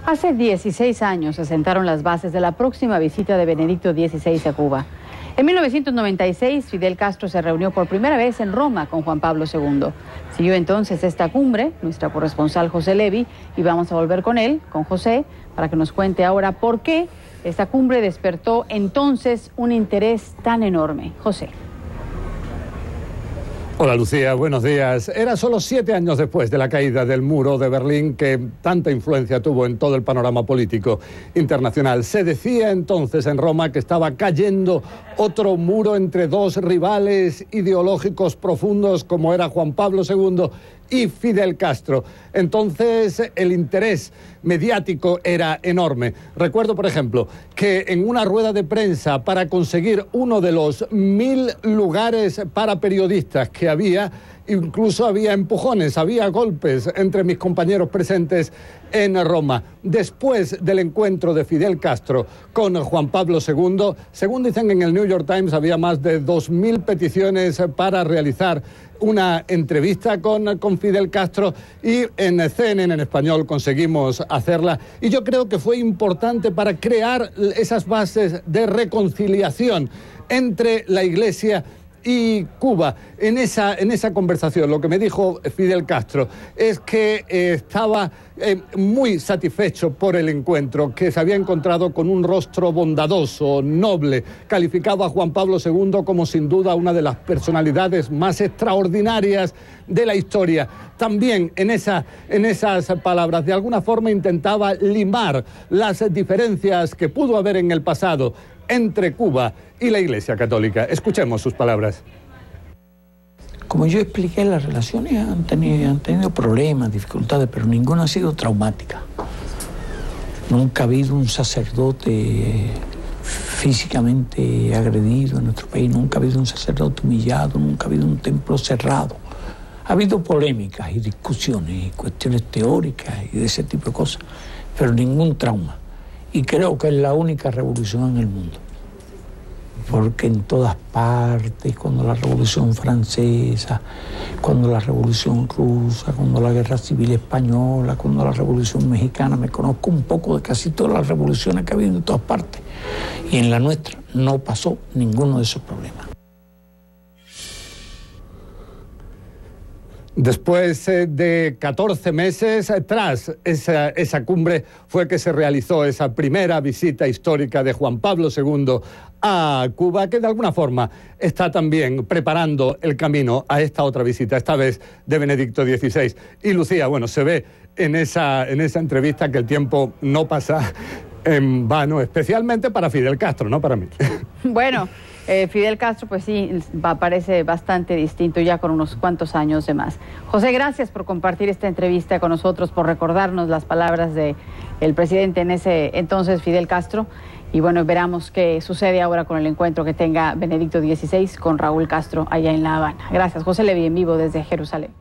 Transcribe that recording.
Hace 16 años se sentaron las bases de la próxima visita de Benedicto XVI a Cuba. En 1996, Fidel Castro se reunió por primera vez en Roma con Juan Pablo II. Siguió entonces esta cumbre, nuestra corresponsal José Levi, y vamos a volver con él, con José, para que nos cuente ahora por qué esta cumbre despertó entonces un interés tan enorme. José. Hola Lucía, buenos días. Era solo 7 años después de la caída del muro de Berlín que tanta influencia tuvo en todo el panorama político internacional. Se decía entonces en Roma que estaba cayendo otro muro entre dos rivales ideológicos profundos como era Juan Pablo II y Fidel Castro. Entonces el interés mediático era enorme. Recuerdo, por ejemplo, que en una rueda de prensa para conseguir uno de los 1000 lugares para periodistas que había, incluso había empujones, había golpes entre mis compañeros presentes en Roma. Después del encuentro de Fidel Castro con Juan Pablo II, según dicen en el New York Times, había más de 2000 peticiones para realizar una entrevista con Fidel Castro, y en CNN en español conseguimos hacerla, y yo creo que fue importante para crear esas bases de reconciliación entre la Iglesia y Cuba. En esa conversación lo que me dijo Fidel Castro es que estaba muy satisfecho por el encuentro, que se había encontrado con un rostro bondadoso, noble. Calificaba a Juan Pablo II como sin duda una de las personalidades más extraordinarias de la historia. También en esas palabras de alguna forma intentaba limar las diferencias que pudo haber en el pasado entre Cuba y la Iglesia Católica. Escuchemos sus palabras. Como yo expliqué, las relaciones han tenido problemas, dificultades, pero ninguna ha sido traumática. Nunca ha habido un sacerdote físicamente agredido en nuestro país, nunca ha habido un sacerdote humillado, nunca ha habido un templo cerrado. Ha habido polémicas y discusiones y cuestiones teóricas y de ese tipo de cosas, pero ningún trauma. Y creo que es la única revolución en el mundo. Porque en todas partes, cuando la Revolución Francesa, cuando la Revolución Rusa, cuando la Guerra Civil Española, cuando la Revolución Mexicana, me conozco un poco de casi todas las revoluciones que ha habido en todas partes. Y en la nuestra no pasó ninguno de esos problemas. Después de 14 meses, tras esa cumbre, fue que se realizó esa primera visita histórica de Juan Pablo II a Cuba, que de alguna forma está también preparando el camino a esta otra visita, esta vez de Benedicto XVI. Y Lucía, bueno, se ve en esa entrevista que el tiempo no pasa en vano, especialmente para Fidel Castro, no para mí. Bueno, Fidel Castro, pues sí, parece bastante distinto ya con unos cuantos años de más. José, gracias por compartir esta entrevista con nosotros, por recordarnos las palabras del presidente en ese entonces, Fidel Castro. Y bueno, veremos qué sucede ahora con el encuentro que tenga Benedicto XVI con Raúl Castro allá en La Habana. Gracias, José Levi, en vivo desde Jerusalén.